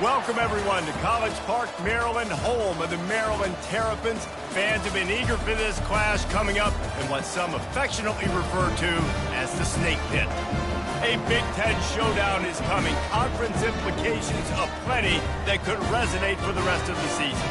Welcome, everyone, to College Park, Maryland, home of the Maryland Terrapins. Fans have been eager for this clash coming up in what some affectionately refer to as the Snake Pit. A Big Ten showdown is coming. Conference implications aplenty that could resonate for the rest of the season.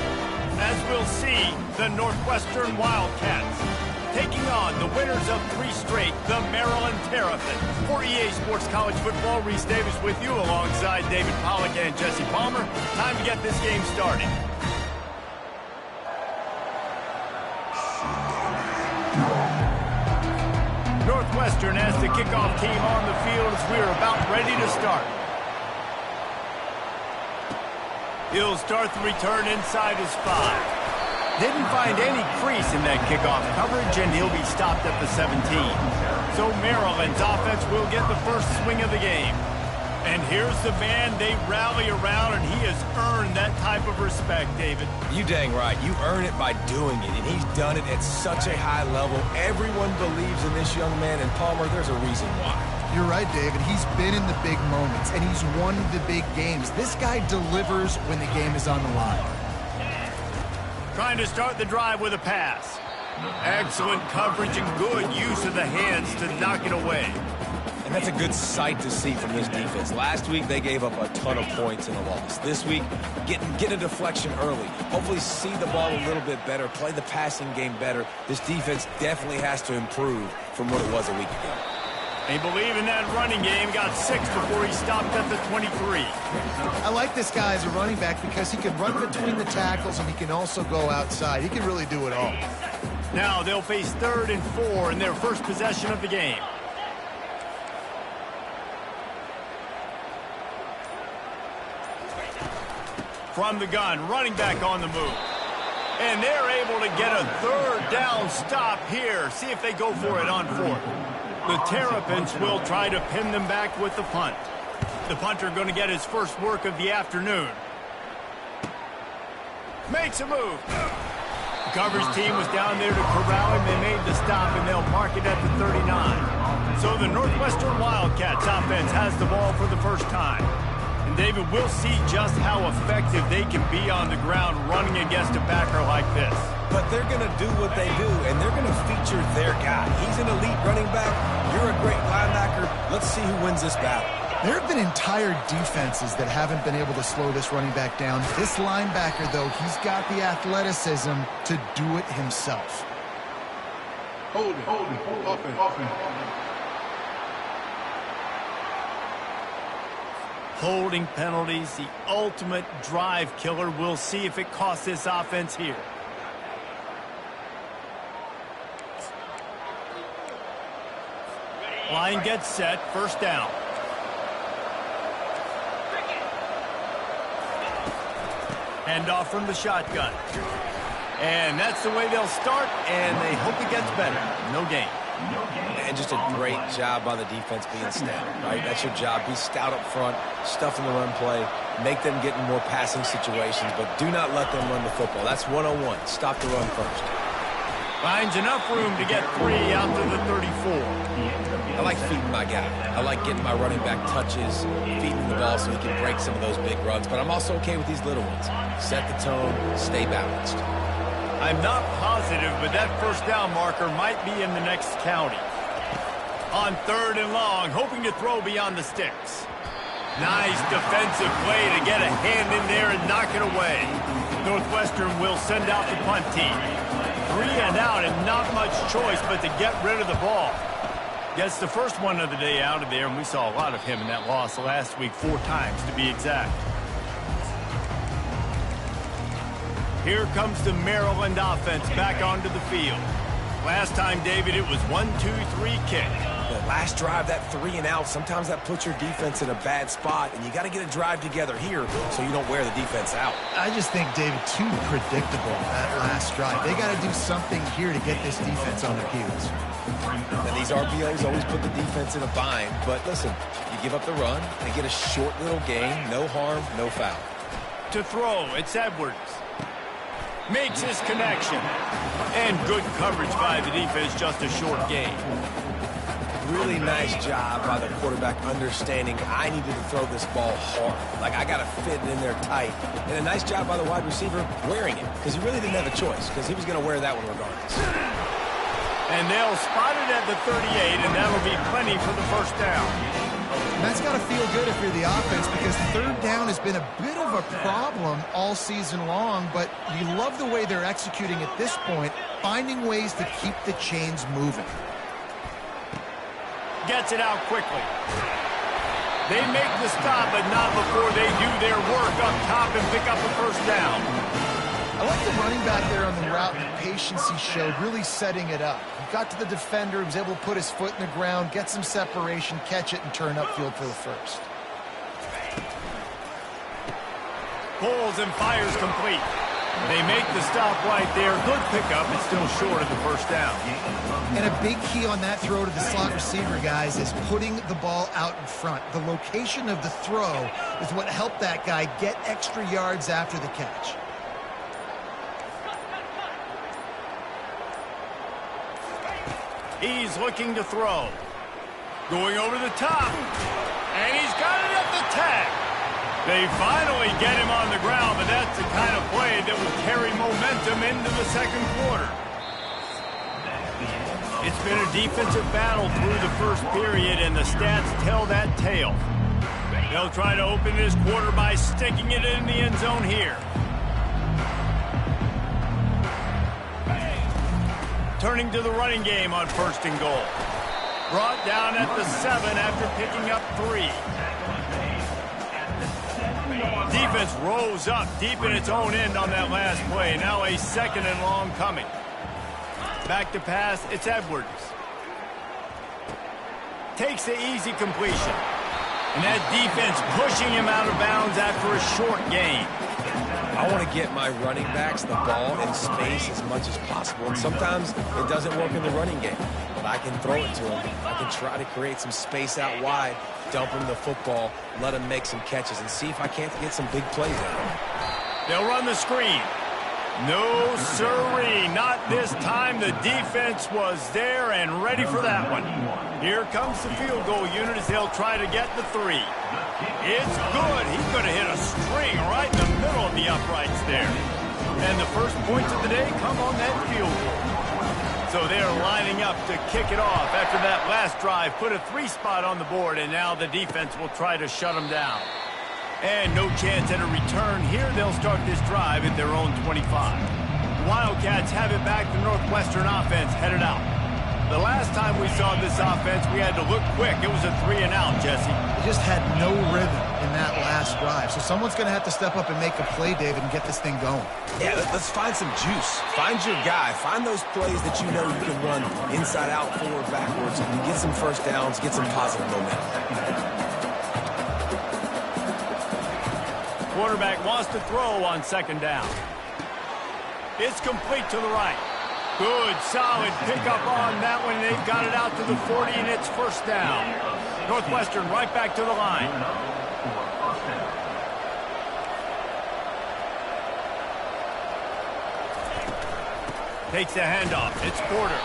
As we'll see, the Northwestern Wildcats taking on the winners of 3 straight, the Maryland Terrapins. For EA Sports College Football, Reese Davis with you alongside David Pollack and Jesse Palmer. Time to get this game started. Northwestern has the kickoff team on the field as we are about ready to start. He'll start the return inside his 5. Didn't find any crease in that kickoff coverage, and he'll be stopped at the 17. So Maryland's offense will get the first swing of the game. And here's the man they rally around, and he has earned that type of respect, David. You dang right. You earn it by doing it, and he's done it at such a high level. Everyone believes in this young man, and Palmer, there's a reason why. You're right, David. He's been in the big moments, and he's won the big games. This guy delivers when the game is on the line. Trying to start the drive with a pass. Excellent coverage and good use of the hands to knock it away. And that's a good sight to see from this defense. Last week, they gave up a ton of points in a loss. This week, get a deflection early. Hopefully see the ball a little bit better, play the passing game better. This defense definitely has to improve from what it was a week ago. They believe in that running game. Got 6 before he stopped at the 23. I like this guy as a running back because he can run between the tackles and he can also go outside. He can really do it all. Now they'll face 3rd and 4 in their first possession of the game. From the gun, running back on the move. And they're able to get a 3rd down stop here. See if they go for it on 4th. The Terrapins will try to pin them back with the punt. The punter going to get his first work of the afternoon. Makes a move. The coverage team was down there to corral him. They made the stop, and they'll mark it at the 39. So the Northwestern Wildcats offense has the ball for the first time. And David, we'll see just how effective they can be on the ground running against a backer like this. But they're going to do what they do, and they're going to feature their guy. He's an elite running back. You're a great linebacker. Let's see who wins this battle. There have been entire defenses that haven't been able to slow this running back down. This linebacker, though, he's got the athleticism to do it himself. Hold it. Open. Holding penalties, the ultimate drive killer. We'll see if it costs this offense here. Line gets set, first down. Hand off from the shotgun. And that's the way they'll start, and they hope it gets better. No gain. And just a great job by the defense being stout, right? That's your job. Be stout up front, stuff in the run play, make them get in more passing situations, but do not let them run the football. That's 101. Stop the run first. Finds enough room to get 3 out to the 34. I like feeding my guy. I like getting my running back touches, feeding the ball so he can break some of those big runs, but I'm also okay with these little ones. Set the tone, stay balanced. I'm not positive, but that first down marker might be in the next county. On 3rd and long, hoping to throw beyond the sticks. Nice defensive play to get a hand in there and knock it away. Northwestern will send out the punt team. 3 and out and not much choice but to get rid of the ball. Gets the first one of the day out of there, and we saw a lot of him in that loss last week, 4 times to be exact. Here comes the Maryland offense back onto the field. Last time, David, it was 1-2-3 kick. The last drive, that 3 and out, sometimes that puts your defense in a bad spot, and you got to get a drive together here so you don't wear the defense out. I just think, David, too predictable that last drive. They got to do something here to get this defense on their heels. And these RPOs always put the defense in a bind, but listen, you give up the run and get a short little gain, no harm, no foul. To throw, it's Edwards. Makes his connection. And good coverage by the defense, just a short gain. Really nice job by the quarterback understanding I needed to throw this ball hard. Like, I got to fit it in there tight. And a nice job by the wide receiver wearing it, because he really didn't have a choice, because he was going to wear that one regardless. And they'll spot it at the 38, and that'll be plenty for the first down. And that's got to feel good if you're the offense, because third down has been a bit of a problem all season long, but you love the way they're executing at this point, finding ways to keep the chains moving. Gets it out quickly. They make the stop, but not before they do their work up top and pick up a first down. I like the running back there on the route, the patience he showed, really setting it up. He got to the defender, he was able to put his foot in the ground, get some separation, catch it, and turn upfield for the first. Pulls and fires complete. They make the stop right there. Good pickup. It's still short of the first down. And a big key on that throw to the slot receiver, guys, is putting the ball out in front. The location of the throw is what helped that guy get extra yards after the catch. He's looking to throw. Going over the top. And he's got it at the tag. They finally get him on the ground, but that's the kind of play that will carry momentum into the second quarter. It's been a defensive battle through the first period, and the stats tell that tale. They'll try to open this quarter by sticking it in the end zone here. Turning to the running game on first and goal. Brought down at the 7 after picking up 3. Defense rose up deep in its own end on that last play. Now a second and long coming. Back to pass, it's Edwards. Takes the easy completion. And that defense pushing him out of bounds after a short gain. I want to get my running backs the ball in space as much as possible. And sometimes it doesn't work in the running game. But I can throw it to them. I can try to create some space out wide, dump them the football, let them make some catches, and see if I can't get some big plays out of them. They'll run the screen. No, sirree. Not this time. The defense was there and ready for that one. Here comes the field goal unit as they'll try to get the 3. It's good. He could have hit a string right in the middle of the uprights there. And the first points of the day come on that field goal. So they're lining up to kick it off after that last drive. Put a 3 spot on the board, and now the defense will try to shut them down. And no chance at a return here. They'll start this drive at their own 25. The Wildcats have it back. The Northwestern offense headed out. The last time we saw this offense, we had to look quick. It was a 3 and out, Jesse. They just had no rhythm in that last drive. So someone's going to have to step up and make a play, David, and get this thing going. Yeah, let's find some juice. Find your guy. Find those plays that you know you can run inside out, forward, backwards. Get some first downs. Get some positive momentum. Quarterback wants to throw on second down. It's complete to the right. Good, solid pickup on that one. They've got it out to the 40, and it's first down. Northwestern right back to the line. Takes the handoff. It's Porter.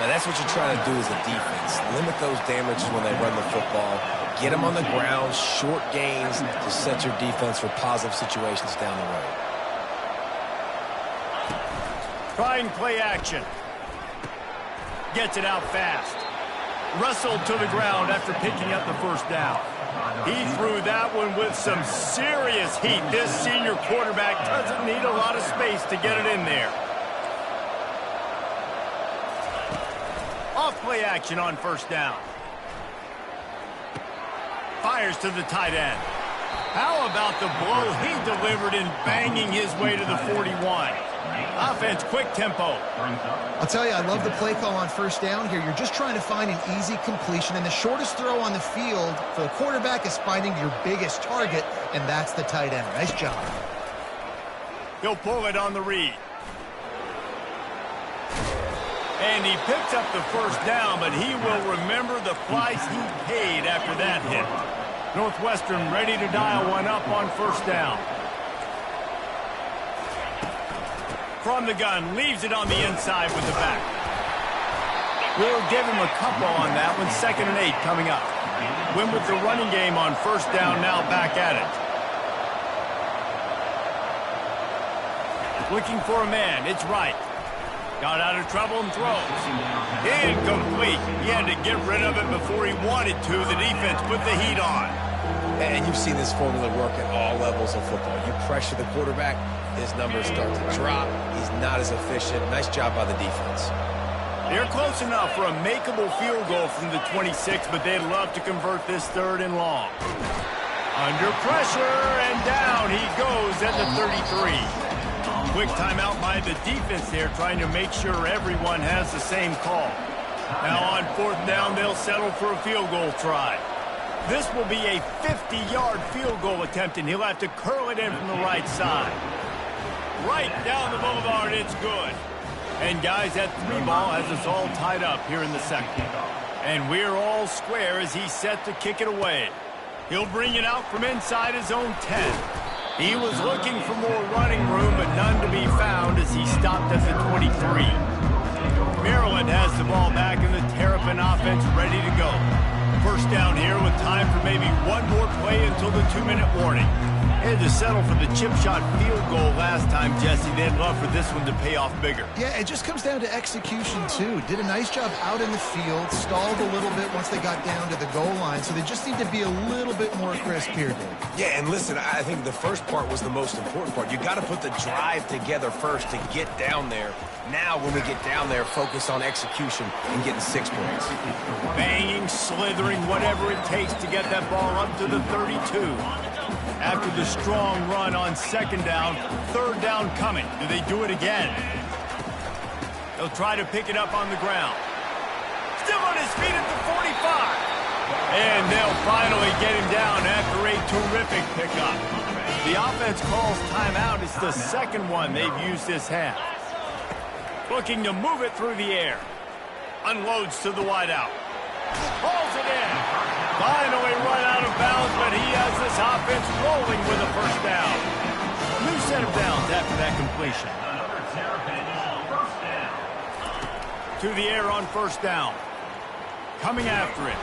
Now, that's what you're trying to do as a defense. Limit those damages when they run the football. Get them on the ground, short gains to set your defense for positive situations down the road. Trying play action. Gets it out fast. Wrestled to the ground after picking up the first down. He threw that one with some serious heat. This senior quarterback doesn't need a lot of space to get it in there. Off play action on first down. Fires to the tight end. How about the blow he delivered in banging his way to the 41? Offense, quick tempo. I'll tell you, I love the play call on first down here. You're just trying to find an easy completion, and the shortest throw on the field for the quarterback is finding your biggest target, and that's the tight end. Nice job. He'll pull it on the read. And he picks up the first down, but he will remember the price he paid after that hit. Northwestern ready to dial one up on first down. From the gun, leaves it on the inside with the back. We'll give him a couple on that one. 2nd and 8 coming up. Win with the running game on 1st down, now back at it. Looking for a man. It's right. Got out of trouble and throws. Incomplete. He had to get rid of it before he wanted to. The defense put the heat on. And you've seen this formula work at all levels of football. You pressure the quarterback, his numbers start to drop. He's not as efficient. Nice job by the defense. They're close enough for a makeable field goal from the 26, but they'd love to convert this 3rd and long. Under pressure, and down he goes at the 33. Quick timeout by the defense there, trying to make sure everyone has the same call. Now on 4th down, they'll settle for a field goal try. This will be a 50-yard field goal attempt, and he'll have to curl it in from the right side. Right down the boulevard, it's good. And guys, that 3 ball has us all tied up here in the 2nd. And we're all square as he's set to kick it away. He'll bring it out from inside his own 10. He was looking for more running room, but none to be found as he stopped at the 23. Maryland has the ball back in the Terrapin offense ready to go. 1st down here with time for maybe one more play until the 2-minute warning. Had to settle for the chip shot field goal last time, Jesse. They'd love for this one to pay off bigger. Yeah, it just comes down to execution, too. Did a nice job out in the field, stalled a little bit once they got down to the goal line, so they just need to be a little bit more crisp here, Dave. Yeah, and listen, I think the first part was the most important part. You got to put the drive together first to get down there. Now, when we get down there, focus on execution and getting 6 points. Banging, slithering, whatever it takes to get that ball up to the 32. After the strong run on 2nd down, 3rd down coming. Do they do it again? They'll try to pick it up on the ground. Still on his feet at the 45. And they'll finally get him down after a terrific pickup. The offense calls timeout. It's the 2nd one they've used this half. Looking to move it through the air. Unloads to the wideout. Hauls it in. Finally run out of bounds, but he has this offense rolling with a 1st down. New set of downs after that completion. To the air on 1st down. Coming after it.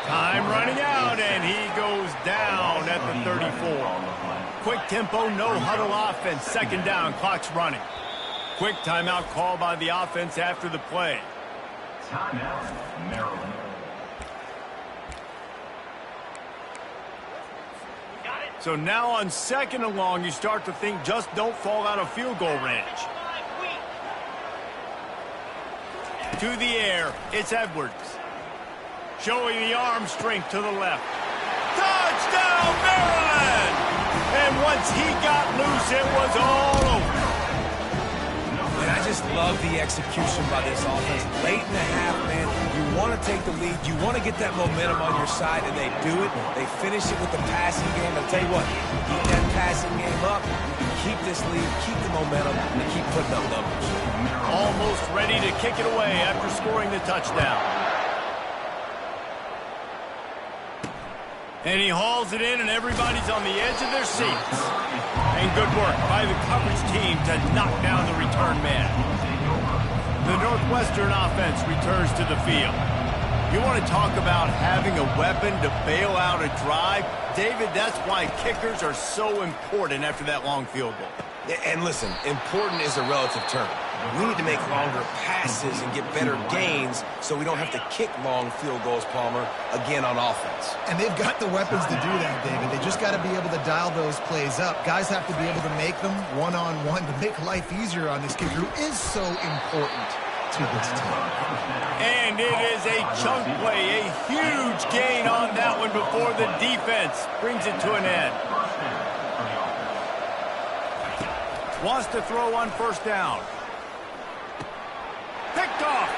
Time running out, and he goes down at the 34. Quick tempo, no huddle offense. 2nd down, clock's running. Quick timeout call by the offense after the play. Timeout, Maryland. So now on 2nd and long, you start to think just don't fall out of field goal range. To the air, it's Edwards. Showing the arm strength to the left. Touchdown, Maryland! And once he got loose, it was all over. And I just love the execution by this offense. Late in the half, man, you want to take the lead. You want to get that momentum on your side, and they do it. They finish it with the passing game. I'll tell you what, keep that passing game up. You can keep this lead, keep the momentum, and keep putting up numbers. Almost ready to kick it away after scoring the touchdown. And he hauls it in, and everybody's on the edge of their seats. And good work by the coverage team to knock down the return man. The Northwestern offense returns to the field. You want to talk about having a weapon to bail out a drive? David, that's why kickers are so important after that long field goal. And listen, important is a relative term. We need to make longer passes and get better gains so we don't have to kick long field goals, Palmer, again on offense. And they've got the weapons to do that, David. They just got to be able to dial those plays up. Guys have to be able to make them one-on-one to make life easier on this kicker who is so important to this team. And it is a chunk play, a huge gain on that one before the defense brings it to an end. Wants to throw on 1st down. Picked off.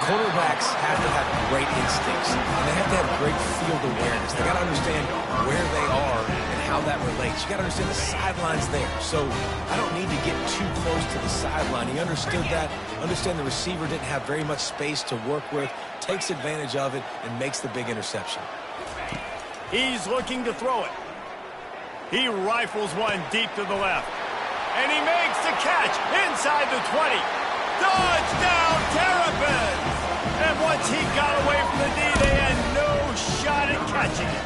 Quarterbacks have to have great instincts, and they have to have great field awareness. They got to understand where they are and how that relates. You got to understand the sideline's there. So I don't need to get too close to the sideline. He understood that. Understand the receiver didn't have very much space to work with, takes advantage of it, and makes the big interception. He's looking to throw it. He rifles one deep to the left. And he makes the catch inside the 20. Touchdown, Terrapins! And once he got away from the D, they had no shot at catching it.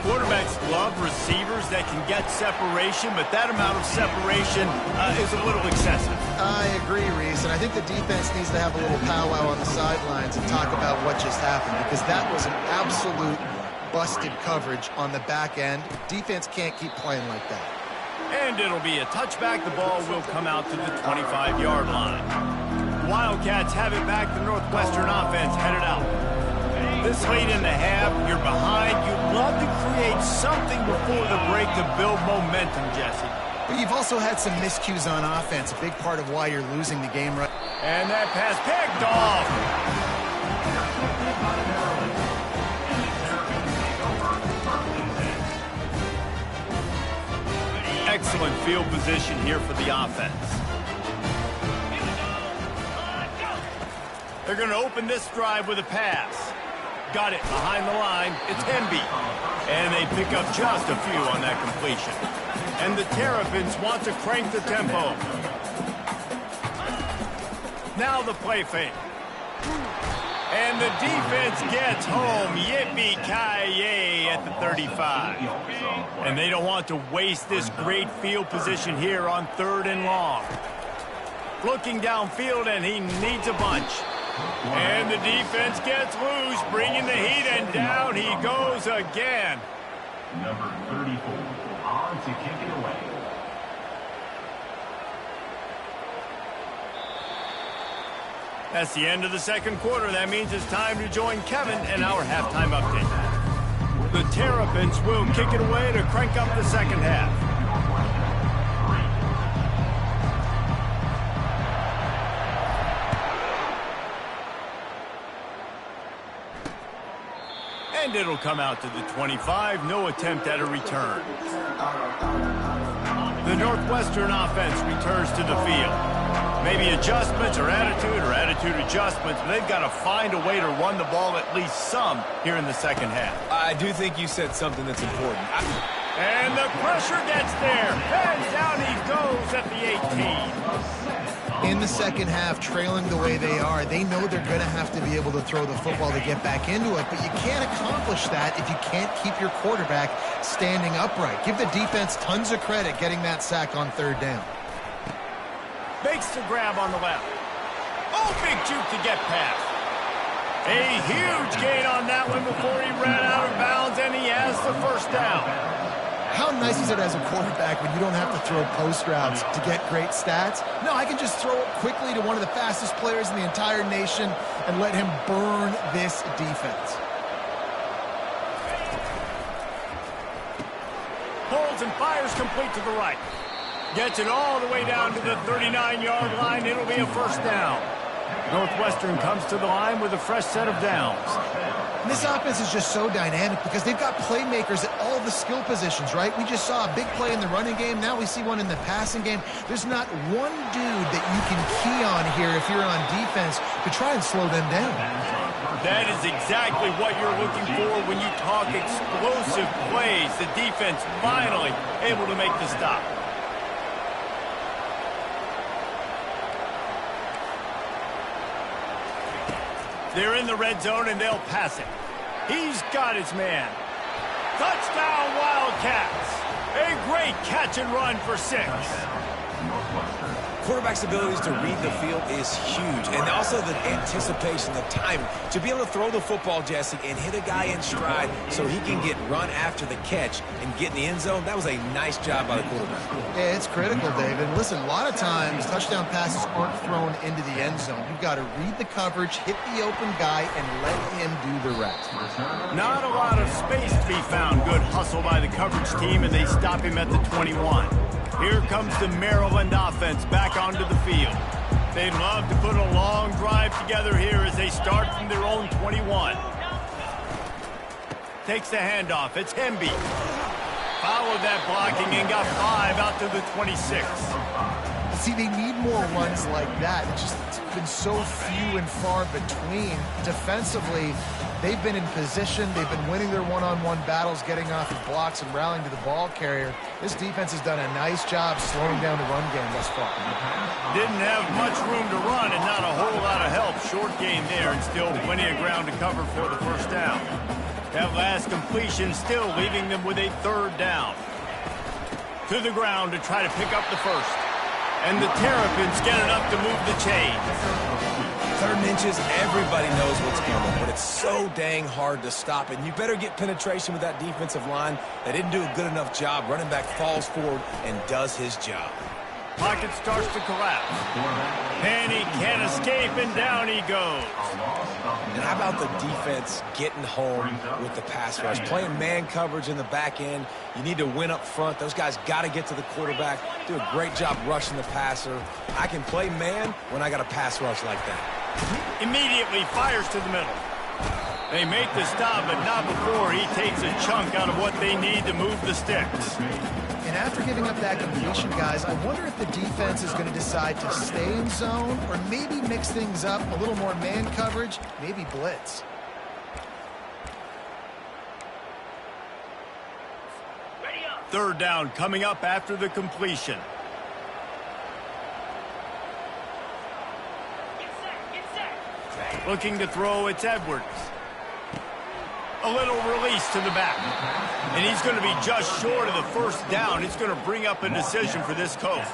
Quarterbacks love receivers that can get separation, but that amount of separation is a little excessive. I agree, Reese, and I think the defense needs to have a little powwow on the sidelines and talk about what just happened, because that was an absolute busted coverage on the back end. Defense can't keep playing like that. And it'll be a touchback. The ball will come out to the 25-yard line. Wildcats have it back. The Northwestern offense headed out. This late in the half, you're behind. You'd love to create something before the break to build momentum, Jesse. But you've also had some miscues on offense, a big part of why you're losing the game right. And that pass picked off. Excellent field position here for the offense. They're going to open this drive with a pass. Got it behind the line. It's Hemby. And they pick up just a few on that completion. And the Terrapins want to crank the tempo. Now the play fake. And the defense gets home. Yippee-ki-yay at the 35. And they don't want to waste this great field position here on 3rd and long. Looking downfield, and he needs a bunch. And the defense gets loose, bringing the heat, and down he goes again. Number 34, on to kick it away. That's the end of the second quarter. That means it's time to join Kevin and our halftime update. The Terrapins will kick it away to crank up the second half. And it'll come out to the 25. No attempt at a return. The Northwestern offense returns to the field. Maybe adjustments or attitude adjustments, but they've got to find a way to run the ball at least some here in the second half. I do think you said something that's important. And the pressure gets there. And down he goes at the 18. In the second half, trailing the way they are, they know they're going to have to be able to throw the football to get back into it, but you can't accomplish that if you can't keep your quarterback standing upright. Give the defense tons of credit getting that sack on 3rd down. Makes the grab on the left. Oh, big juke to get past. A huge gain on that one before he ran out of bounds, and he has the first down. How nice is it as a quarterback when you don't have to throw post routes to get great stats? No, I can just throw it quickly to one of the fastest players in the entire nation and let him burn this defense. Holds and fires complete to the right. Gets it all the way down to the 39-yard line. It'll be a first down. Northwestern comes to the line with a fresh set of downs. And this offense is just so dynamic because they've got playmakers at all the skill positions, right? We just saw a big play in the running game. Now we see one in the passing game. There's not one dude that you can key on here if you're on defense to try and slow them down. That is exactly what you're looking for when you talk explosive plays. The defense finally able to make the stop. They're in the red zone, and they'll pass it. He's got his man. Touchdown, Wildcats. A great catch and run for 6. Quarterback's abilities to read the field is huge, and also the anticipation, the timing. To be able to throw the football, Jesse, and hit a guy in stride so he can get run after the catch and get in the end zone, that was a nice job by the quarterback. Yeah, it's critical, David. Listen, a lot of times touchdown passes aren't thrown into the end zone. You've got to read the coverage, hit the open guy, and let him do the rest. Not a lot of space to be found. Good hustle by the coverage team, and they stop him at the 21. Here comes the Maryland offense back onto the field. They'd love to put a long drive together here as they start from their own 21. Takes the handoff. It's Hemby. Followed that blocking and got 5 out to the 26. See, they need more runs like that. It's been so few and far between. Defensively, They've been in position. They've been winning their one-on-one battles, getting off of blocks and rallying to the ball carrier. This defense has done a nice job slowing down the run game thus far. Didn't have much room to run and not a whole lot of help. Short game there and still plenty of ground to cover for the first down. That last completion still leaving them with a third down. To the ground to try to pick up the first. And the Terrapins get enough to move the chains. 3rd inches, everybody knows what's coming, but it's so dang hard to stop it. And you better get penetration with that defensive line. They didn't do a good enough job. Running back falls forward and does his job. Pocket starts to collapse. And he can't escape, and down he goes. And how about the defense getting home with the pass rush? Playing man coverage in the back end. You need to win up front. Those guys got to get to the quarterback. Do a great job rushing the passer. I can play man when I got a pass rush like that. Immediately fires to the middle. They make the stop, but not before he takes a chunk out of what they need to move the sticks. And after giving up that completion, guys, I wonder if the defense is going to decide to stay in zone or maybe mix things up, a little more man coverage, maybe blitz. Third down coming up after the completion. Looking to throw, it's Edwards. A little release to the back. And he's going to be just short of the first down. It's going to bring up a decision for this coach.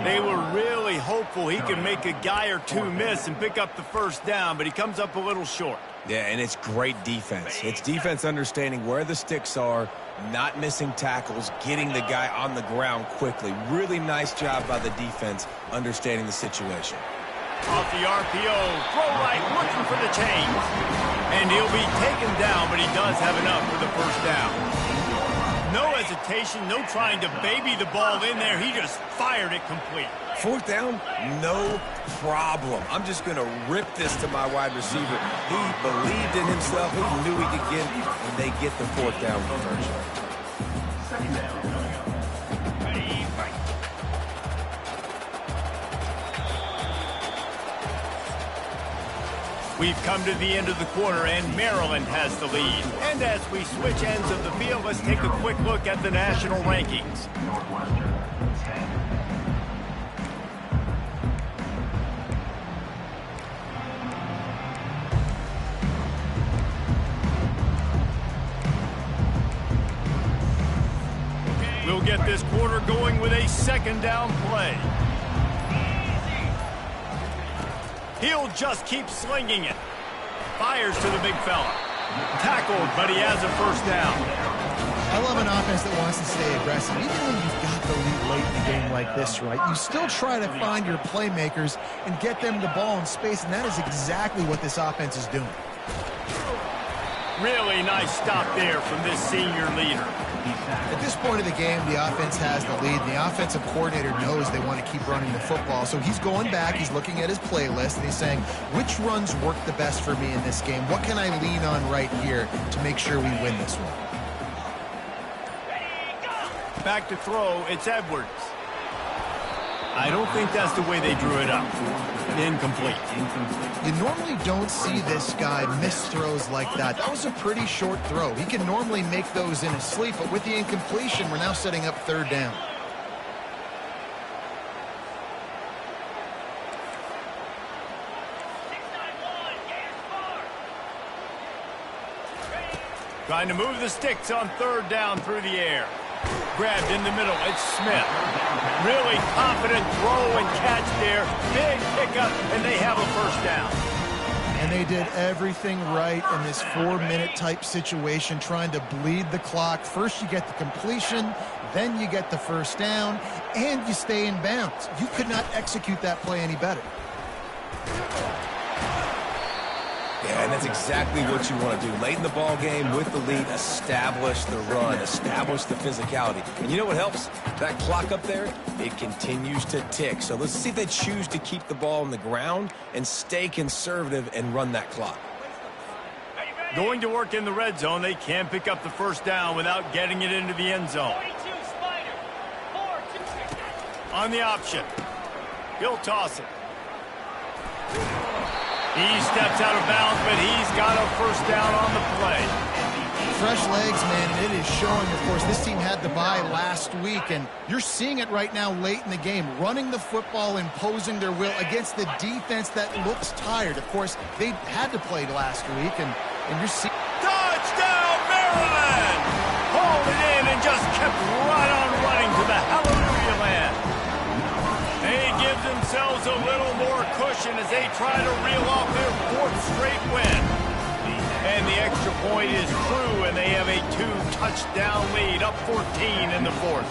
They were really hopeful he could make a guy or two miss and pick up the first down, but he comes up a little short. Yeah, and it's great defense. It's defense understanding where the sticks are, not missing tackles, getting the guy on the ground quickly. Really nice job by the defense understanding the situation. Off the RPO, throw right, looking for the chains. And he'll be taken down, but he does have enough for the first down. No hesitation, no trying to baby the ball in there. He just fired it complete. 4th down, no problem. I'm just going to rip this to my wide receiver. He believed in himself. He knew he could get it, and they get the 4th down conversion. 2nd down. We've come to the end of the quarter, and Maryland has the lead. And as we switch ends of the field, let's take a quick look at the national rankings. Northwestern, 10. We'll get this quarter going with a 2nd down play. He'll just keep slinging it. Fires to the big fella. Tackled, but he has a first down. I love an offense that wants to stay aggressive. Even when you've got the lead late in a game like this, right? You still try to find your playmakers and get them the ball in space, and that is exactly what this offense is doing. Really nice stop there from this senior leader. At this point of the game, the offense has the lead. The offensive coordinator knows they want to keep running the football. So he's going back, he's looking at his playlist, and he's saying, which runs work the best for me in this game? What can I lean on right here to make sure we win this one? Back to throw, it's Edwards. I don't think that's the way they drew it up. Incomplete. You normally don't see this guy miss throws like that. That was a pretty short throw. He can normally make those in his sleep, but with the incompletion, we're now setting up 3rd down. Trying to move the sticks on 3rd down through the air. Grabbed in the middle, it's Smith. Really confident throw and catch there. Big pickup, and they have a first down. And they did everything right in this 4-minute type situation, trying to bleed the clock. First you get the completion, then you get the first down, and you stay in bounds. You could not execute that play any better. Yeah, and that's exactly what you want to do. Late in the ball game with the lead, establish the run, establish the physicality. And you know what helps? That clock up there, it continues to tick. So let's see if they choose to keep the ball on the ground and stay conservative and run that clock. Going to work in the red zone. They can pick up the first down without getting it into the end zone. On the option. He'll toss it. He steps out of bounds, but he's got a first down on the play. Fresh legs, man, and it is showing, of course. This team had the bye last week, and you're seeing it right now late in the game. Running the football, imposing their will against the defense that looks tired. Of course, they had to play last week, and you're seeing... Touchdown, Maryland! Hauled it in and just kept right on running to the hallelujah land. They give themselves a little more cushion as they try to reel off their fourth straight win. And the extra point is true, and they have a 2-touchdown lead, up 14 in the fourth.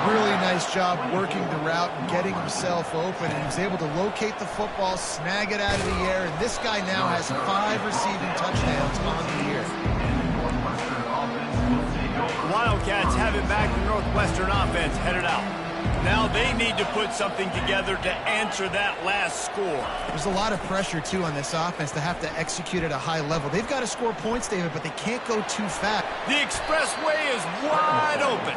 Really nice job working the route and getting himself open, and he was able to locate the football, snag it out of the air, and this guy now has 5 receiving touchdowns on the year. Wildcats have it back. The Northwestern offense headed out. Now they need to put something together to answer that last score. There's a lot of pressure, too, on this offense to have to execute at a high level. They've got to score points, David, but they can't go too fast. The expressway is wide open.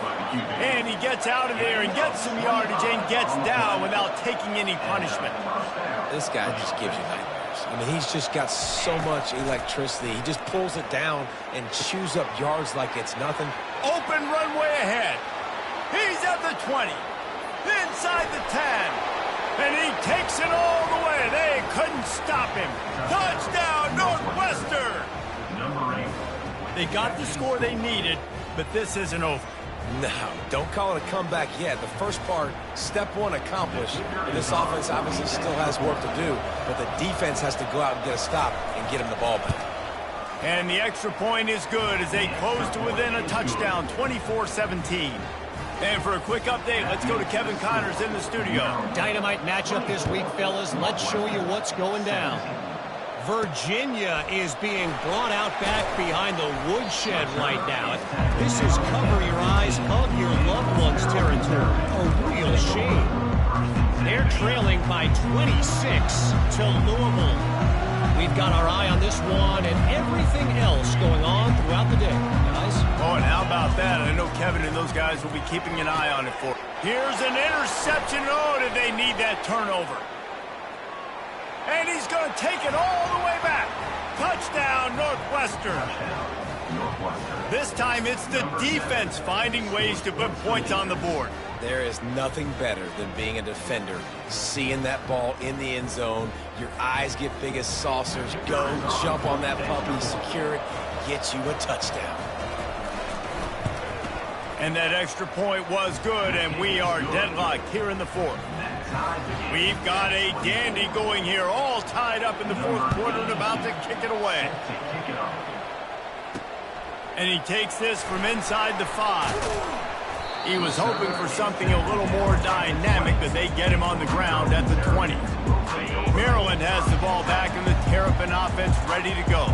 And he gets out of there and gets some yardage and gets down without taking any punishment. This guy just gives you nightmares. I mean, he's just got so much electricity. He just pulls it down and chews up yards like it's nothing. Open runway ahead. He's at the 20. Inside the 10. And he takes it all the way. They couldn't stop him. Touchdown, Northwestern! They got the score they needed, but this isn't over. No, don't call it a comeback yet. The first part, step one accomplished. This offense obviously still has work to do, but the defense has to go out and get a stop and get him the ball back. And the extra point is good as they close to within a touchdown, 24-17. And for a quick update, let's go to Kevin Connors in the studio. Dynamite matchup this week, fellas. Let's show you what's going down. Virginia is being brought out back behind the woodshed right now. This is cover your eyes, hug your loved ones territory. A real shame. They're trailing by 26 to Louisville. We've got our eye on this one and everything else going on throughout the day, guys. Oh, and how about that? I know Kevin and those guys will be keeping an eye on it for. Here's an interception. Oh, did they need that turnover? And he's going to take it all the way back. Touchdown, Northwestern. This time it's the defense finding ways to put points on the board. There is nothing better than being a defender, seeing that ball in the end zone, your eyes get big as saucers, go, jump on that puppy, secure it, get you a touchdown. And that extra point was good, and we are deadlocked here in the fourth. We've got a dandy going here, all tied up in the fourth quarter and about to kick it away. And he takes this from inside the 5. He was hoping for something a little more dynamic, but they get him on the ground at the 20. Maryland has the ball back and the Terrapin offense ready to go.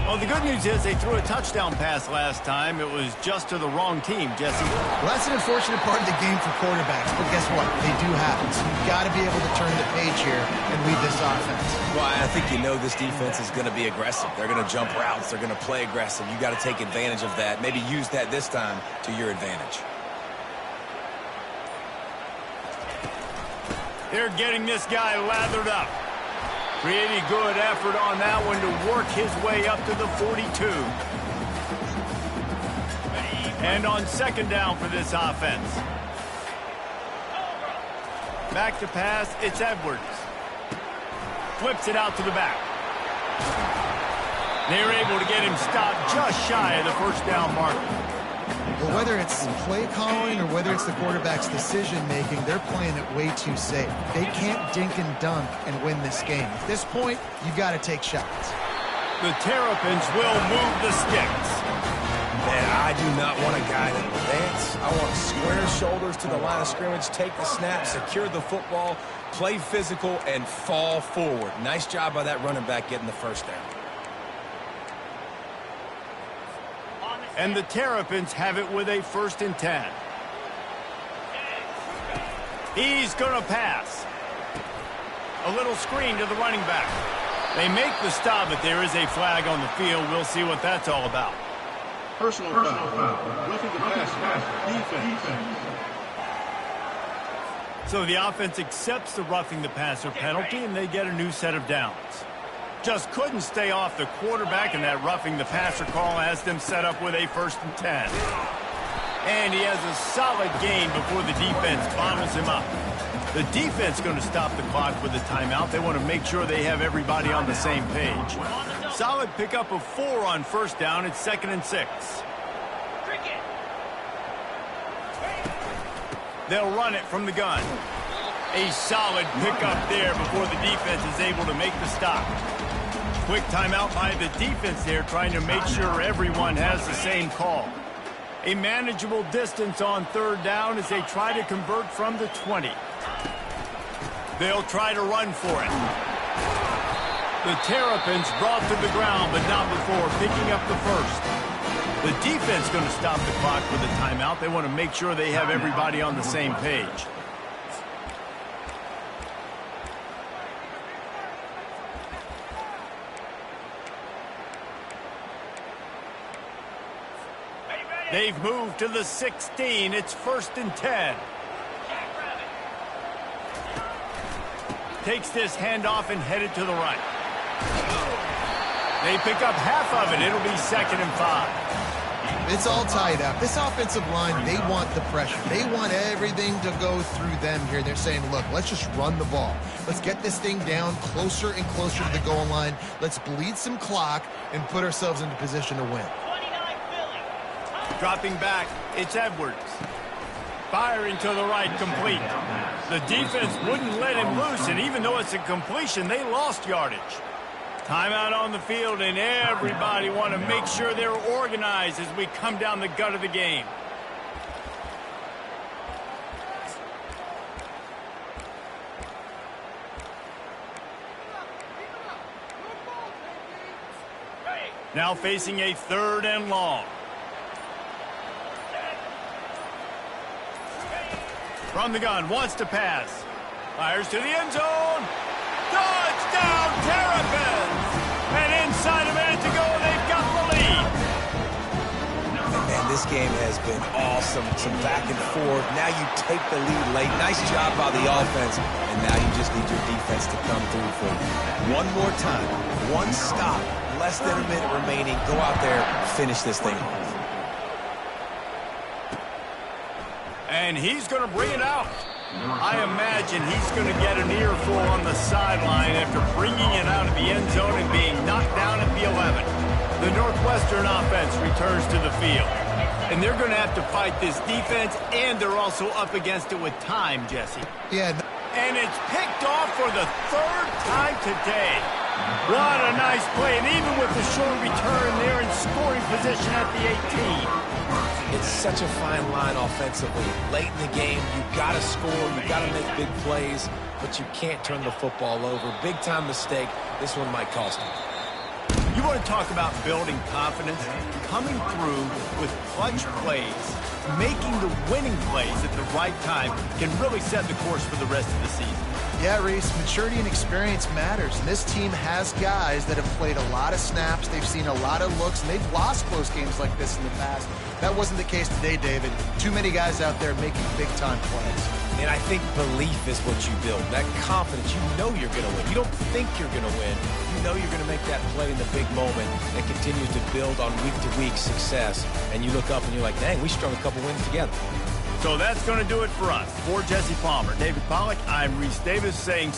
Well, the good news is they threw a touchdown pass last time. It was just to the wrong team, Jesse. Well, that's an unfortunate part of the game for quarterbacks, but guess what? They do happen. So you've got to be able to turn the page here and lead this offense. Well, I think you know this defense is going to be aggressive. They're going to jump routes. They're going to play aggressive. You got to take advantage of that. Maybe use that this time to your advantage. They're getting this guy lathered up. Pretty good effort on that one to work his way up to the 42. And on second down for this offense. Back to pass, it's Edwards. Flips it out to the back. They're able to get him stopped just shy of the first down marker. Well, whether it's play calling or whether it's the quarterback's decision-making, they're playing it way too safe. They can't dink and dunk and win this game. At this point, you've got to take shots. The Terrapins will move the sticks. Man, I do not want a guy that will dance. I want square shoulders to the line of scrimmage, take the snap, secure the football, play physical, and fall forward. Nice job by that running back getting the first down. And the Terrapins have it with a 1st and 10. He's going to pass. A little screen to the running back. They make the stop, but there is a flag on the field. We'll see what that's all about. Personal foul. Roughing the pass. Defense. So the offense accepts the roughing the passer penalty, and they get a new set of downs. Just couldn't stay off the quarterback, and that roughing the passer call has them set up with a 1st and 10. And he has a solid gain before the defense bottles him up. The defense going to stop the clock with a timeout. They want to make sure they have everybody on the same page. Solid pickup of 4 on 1st down. It's 2nd and 6. They'll run it from the gun. A solid pickup there before the defense is able to make the stop. Quick timeout by the defense there, trying to make sure everyone has the same call. A manageable distance on 3rd down as they try to convert from the 20. They'll try to run for it. The Terrapins brought to the ground, but not before picking up the 1st. The defense going to stop the clock with a timeout. They want to make sure they have everybody on the same page. They've moved to the 16. It's 1st and 10. Takes this handoff and headed to the right. They pick up half of it. It'll be 2nd and 5. It's all tied up. This offensive line, they want the pressure. They want everything to go through them here. They're saying, look, let's just run the ball. Let's get this thing down closer and closer to the goal line. Let's bleed some clock and put ourselves into position to win. Dropping back, it's Edwards. Firing to the right, complete. The defense wouldn't let him loose, and even though it's a completion, they lost yardage. Timeout on the field, and everybody want to make sure they're organized as we come down the gut of the game. Now facing a 3rd and long. From the gun, wants to pass. Fires to the end zone. Touchdown, Terrapins! And inside a minute to go, they've got the lead. Man, this game has been awesome. Some back and forth. Now you take the lead late. Nice job by the offense. And now you just need your defense to come through for you. One more time. One stop. Less than a minute remaining. Go out there, finish this thing off. And he's going to bring it out. I imagine he's going to get an earful on the sideline after bringing it out of the end zone and being knocked down at the 11. The Northwestern offense returns to the field. And they're going to have to fight this defense, and they're also up against it with time, Jesse. Yeah. And it's picked off for the 3rd time today. What a nice play, and even with the short return, they're in scoring position at the 18. It's such a fine line offensively. Late in the game, you got to score, you got to make big plays, but you can't turn the football over. Big-time mistake. This one might cost them. You want to talk about building confidence? Coming through with clutch plays, making the winning plays at the right time can really set the course for the rest of the season. Yeah, Reese, maturity and experience matters. And this team has guys that have played a lot of snaps. They've seen a lot of looks, and they've lost close games like this in the past. That wasn't the case today, David. Too many guys out there making big-time plays. And I think belief is what you build. That confidence, you know you're going to win. You don't think you're going to win. You know you're going to make that play in the big moment that continues to build on week-to-week success. And you look up and you're like, dang, we strung a couple wins together. So that's going to do it for us. For Jesse Palmer, David Pollack, I'm Reese Davis saying